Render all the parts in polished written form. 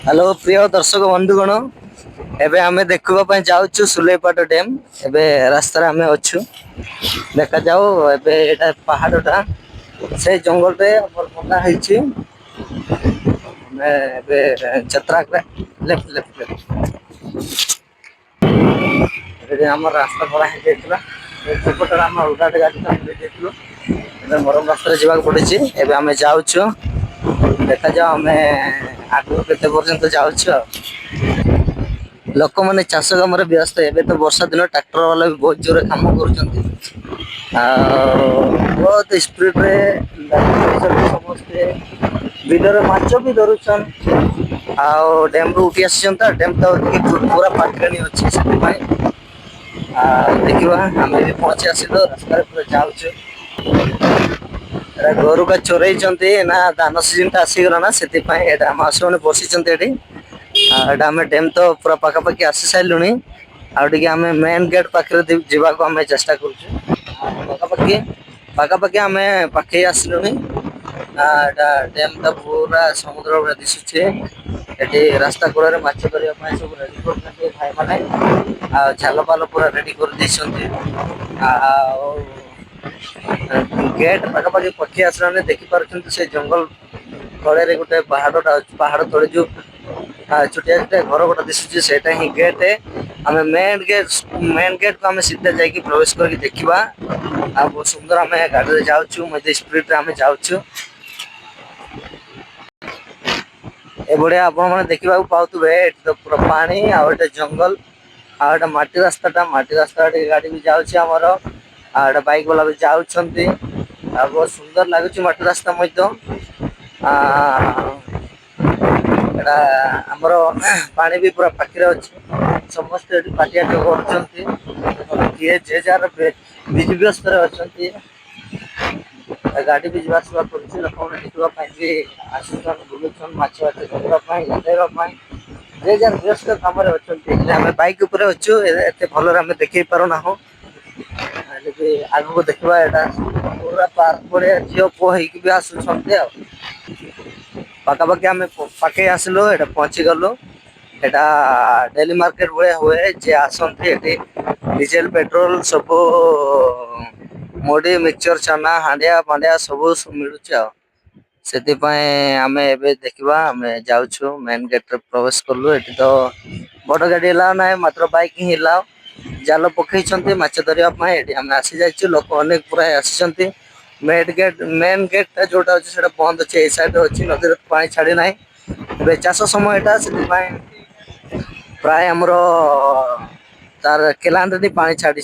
Hello प्रिय दर्शक बंधुगण एबे आमे देखबा पय जाउछु सुलेपाट डैम एबे रास्ता रे आमे अछु देखा जाऊ एबे एटा पहाड़टा से जंगल रे हमर बना ହେଇଛି मैं एबे चत्रा लेफ्ट लेफ्ट लेफ्ट एबे हमर रास्ता बना हे देखला सेपटर हम उल्टा गाड़ी देखलु एबे मरम रास्ता रे जीवा पड़िछि एबे आमे जाउछु देखा जाऊ आमे आगु केते पर्यंत जाउछु लोक माने चाष काम रे व्यस्त एबे तो वर्षा दिन ट्रैक्टर वाला भी बहुत जोर काम करूछंती बहुत स्पीड रे समस्ते बिलर माछ भी धरुछन आ डैम रो उठी आछन त डैम तो पूरा पाटकनी अछि से भाई देखिबा हमें भी पहुंची आसिलो रास्ता रे पूरा जाउछु गोरु का चोरई ना धान सीजन टा आसीगला ना से मास मैंने बसी एटी आम डैम तो पूरा पखापाखि आसी सारे आम मेन गेट पाखे जावाक आम चेष्टा कर पखापाखि आम पाखे आसलु डैम तो पूरा समुद्र पूरा दिशुचे ये रास्ता कूड़े माछ धरने सब रेडी कर भाई मैंने झाल पाल पूरा रेडी कर गेट पखापाखि पक्षी आसला देखिपुं से जंगल तले गोटे पहाड़ तले जो छोटिया छोटिया घर गोटे दिशुचे से ही गेट आम मेन गेट को आम सीधा जाकि प्रवेश करके देखा बहुत सुंदर आम गाड़ी जाऊँ स्पीड आम जाऊँ एभलिया आपण मैंने देखा पाथे तो पूरा पानी आटे जंगल आटे माटी रास्ता गाड़ी भी जाऊँगी आमर आटे बाइक वाला भी जाऊँगी बहुत सुंदर लगुच माटी रास्ता आमर पानी भी पूरा पाखे अच्छे समस्त पाटिया कर जे जार बिजी व्यस्त अच्छा गाड़ी भी जावासवा कर लोक देखवाई आसान बुलून माछ गाधेवाई जे जार व्यस्त कम अच्छा बैक अच्छु एत भल देख पारना आगू देखा यहाँ पूरा पार्क पड़े झील पुह भी आसुँच पखापाखि आम पाखे आसलु ये पहुंची गलु यहाँ डेली मार्केट भाया हुए जे आसती डीजेल पेट्रोल सब मुढ़ी मिक्सचर चना हांडिया फांडिया सब मिलूँ से आम एबे देखा आम जाऊँ मेन गेट रे प्रवेश कलु ये तो बड़ गाड़ी ना मात्र बाइक ही हिलाओ जाल पकई माछ धरने आम आसी जाइए लोक अनेक पूरा आसी मेन गेट जोटा अच्छे बंद अच्छे ये सैड अच्छी नदी पा छाड़ी ना चाष समय से प्राय आमर तार केलान पा छाड़ी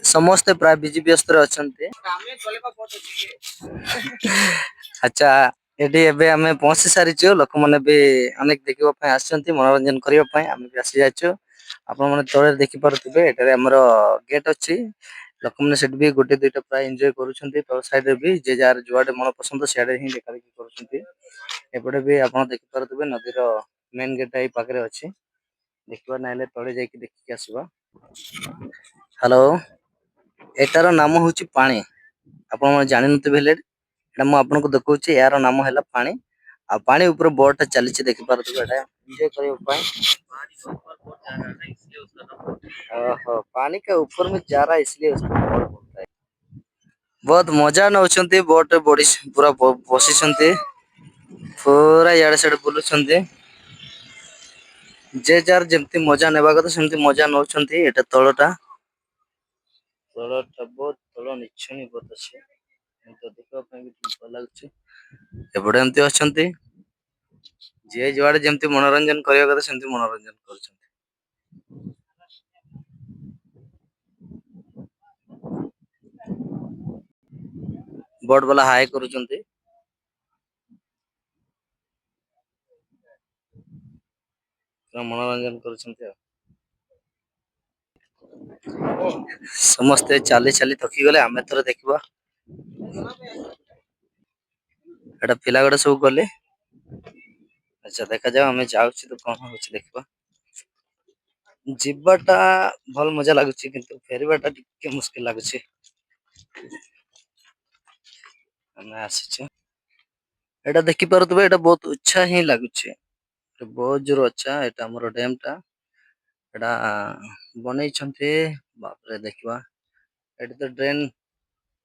समस्ते प्राय बिजी व्यस्त अच्छा अच्छा ये पहुंची सारी लोक मैंने भी अनेक देखापी आसछंती मनोरंजन करने आम भी आसी जाइए आपण मैंने तले देखिपे ये गेट अच्छी लोक मैंने भी गोटे दुईटा प्राय एंजॉय कर साइड भी जे जार जुआडे मन पसंद सियाडे ही देखा देखी करपटे भी आप देखिपे नदीर मेन गेट यही पाखे अच्छी देखा ना तले जाकि देखिकी आसवा हेलो एटार नाम हूँ पानी आपण जानी आपको देखा यार नाम है पानी आ पानी ऊपर बोट चली देखिपे पानी के ऊपर में जा रहा है इसलिए उसको बोट बोलता है बहुत मजा नौकरी बोट बड़ी पूरा बसी पूरा इे सियाड़े बुलूं जे जार जमती मजा नेबा कथा सेमती मजा नौकरी एटा तलटा बहुत तल निचुनी बहुत अच्छे देखा भल लगुच एपटे एमती अच्छा जी जुआडे जमती मनोरंजन करने कथा सेमती मनोरंजन कर बोट वाला हाय करूछंती मनोरंजन कर समस्ते चाली चाली थकी गले आम थर देखा एटा पिला गुड़ा सब गले अच्छा देखा जाओ आम जाऊँ तो कौन हो देखा जीवाटा भल मजा लगुच कि फेरबाटा टे मुस्किल लगुच आसी एटा देखि पारुतबे एटा बहुत अच्छा ही लागुचे बहुत जोर अच्छा एटा हमर डैम टा एटा बनै छन्ते बाप रे देखिबा एटा तो ड्रेन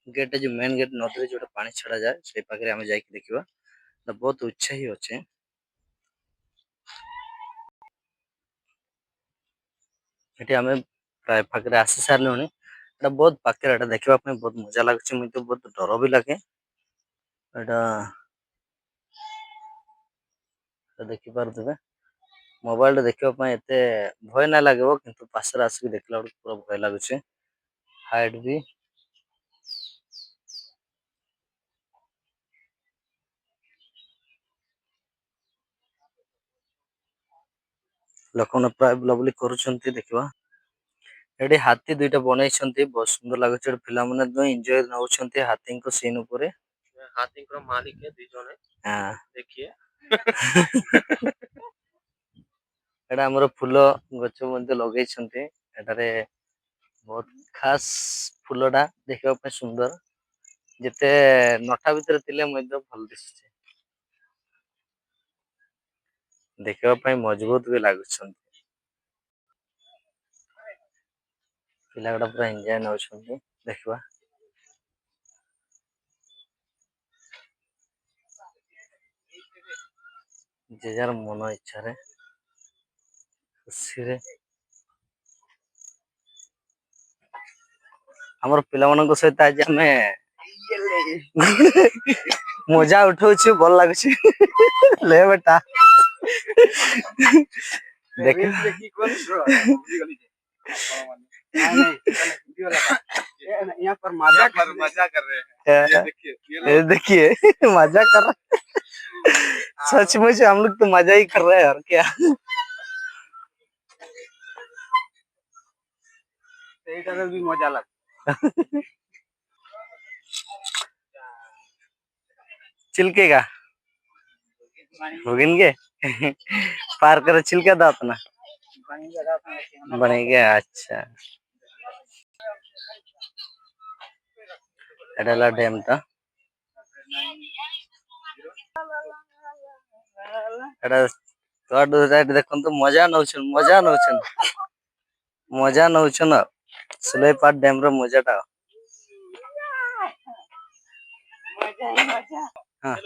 गेट जो मेन गेट नदी जो पानी छड़ा जाए से पाखरे हम जाई देखिबा बहुत अच्छा ही अच्छे एटी हमें प्राय पाखरे आसी सारलुनी एटा बहुत पाखरे एटा देखिबा पे बहुत मजा लागुचे मते बहुत डर भी लागे एटा देखि पारुतबे मोबाइल देखिबा पे एते भय ना लागबो किंतु पासरा आसी देखला पूरा भय लागुचे हाइट भी लोकन प्राय बुलाबुली करूछन्ती देखिबा एडी हाथी दुईटा बनाइछन्ती बहुत सुंदर लाଗୁଛି एडी पिला माने दुई एन्जॉय नउछन्ती हाथी को सीन ऊपर हाथी को मालिक है दुई जने हां देखिए एडा हमर फूल गछ मध्ये लगेइछन्ती एटारे बहुत खास फूलडा देखिबा पे सुंदर जेते नटा भितर थिले मध्ये भल दिसुचे देखिबा पे मजबूत भी लागुछन पिला गुडा पूरा एन्जॉय नउछन्ती देखिबा जे जार मन इच्छा रे खुशी रे हमर पिला मानक सहित आज हमें मजा उठाउछु भल लागुଛି ले बेटा देख की कोन यहाँ पर मजा कर रहे हैं ये देखिए मजा कर रहे सच में हम लोग तो मजा ही कर रहे हैं और क्या भी मजा लग चिलकेगा होगिनगे पार कर चिलका दात ना बनेगा अच्छा एडाला डैम ता एडा तो देखन तो मजा नउछन सुलेपाट डैम रो मजा टा हाँ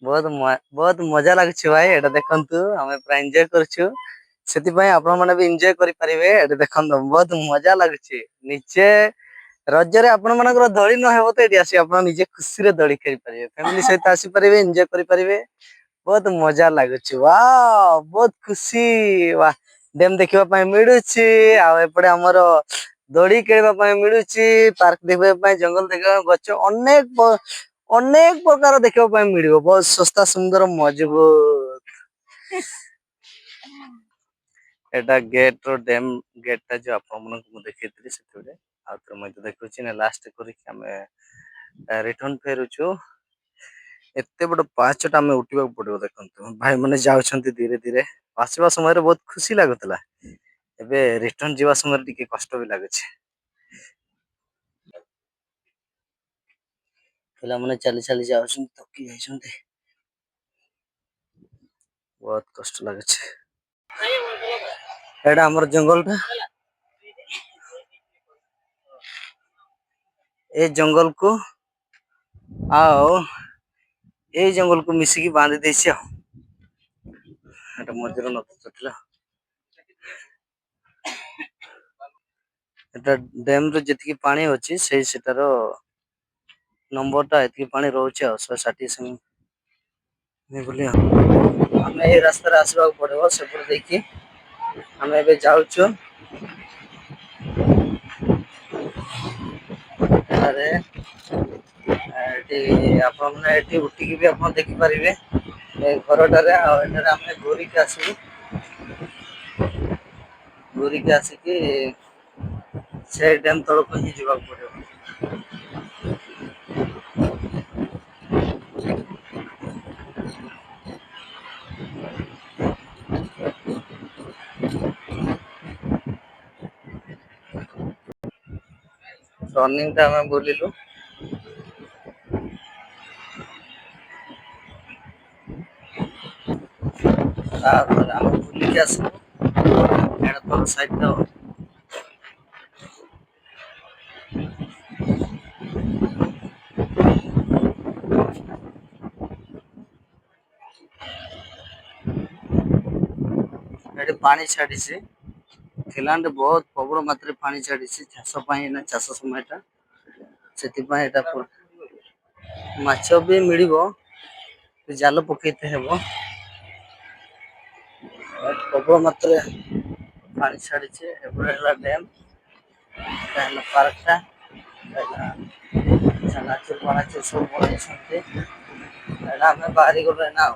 बहुत मजा लागुଛି भाई एटा देखंतु हमें पूरा एन्जॉय करछु सेति पय आपण माने भी एन्जॉय करि परिबे एटा देखंतु बहुत मजा लागुଛି नीचे रज्जरे आपण मानकर दळी न हेबो त एटी आसी आपण निजे खुशी रे दळी खेली परिबे फैमिली सहित आसी परिबे एन्जॉय करि परिबे बहुत मजा लागुଛି वाओ बहुत खुशी वाह डैम देखिबा पय मिडुछि आ एपडे हमर दड़ी खेलबा पय मिडुछि पार्क देखबा पय जंगल देखबा गछ अनेक प्रकार देखबा पय मिडिबो बहुत सस्ता सुंदर मजबूत एटा गेट रो डैम गेट ता जो आपण मन को देखैतली सेतबे आ तो मैं देखुछि ना लास्ट करी हमें रिटर्न फेरुछु एते बड़ पाचटा हमें उठिबा पड़िबो देखंतु भाई माने जाउछन्ती धीरे धीरे आसीबा समय रे बहुत खुशी लागुतला एबे रिटर्न जीवा समय टिके कष्ट भी लागुछि पिला माने चली चली जाउछन थकी जाइछन्ती बहुत कष्ट लागुछि एडा हमर जंगल टा ए जंगल को आओ ए जंगल को मिसी की बांध देछि एटा मजर नथ चटला एटा डैम रे जति पानी अछि सेटार नंबर टा एति पानी रहउछि 160 से नहीं बोलिया हमें ए रास्ता रे आसीबा पड़बो सेपुर देखि हमें एबे जाउछु अरे एटी आपण माने एटी उठी की भी आपण देखि परिबे ए घरटारे आ एटारे हमें घूरी के आसी कि से डैम तल को ही जीवा पड़िबो रनिंग टा हमें बोलिलु ତାପରେ ଆମେ ବୁଲିକି ଆସିବୁ। ଏଇଟା ତଳ ସାଇଡ ଏଠି ପାଣି ଛାଡିଛି। ଖିଲାଣ୍ଡ ବହୁତ ପ୍ରବଳ ମାତ୍ରାରେ ପାଣି ଛାଡିଛି ଚାଷ ପାଇଁ ନା ଚାଷ ସମୟଟା ସେଥିପାଇଁ ଏଇଟା ମାଛ ବି ମିଳିବ ଜାଲ ପକେଇତେ ହେବ। ପ୍ରବଳ ମାତ୍ରାରେ ପାଣି ଛାଡିଛି ଏପଟେ ହେଲା ଡ୍ୟାମ୍ ଏଟା ହେଲା ପାର୍କଟା ଚାନାଚୁର ଫାନାଚୁର ସବୁ ବନେଇଛନ୍ତି। ଏଇଟା ଆମେ ବାହାରି ଗଲୁ ଏଇନା ଆଉ।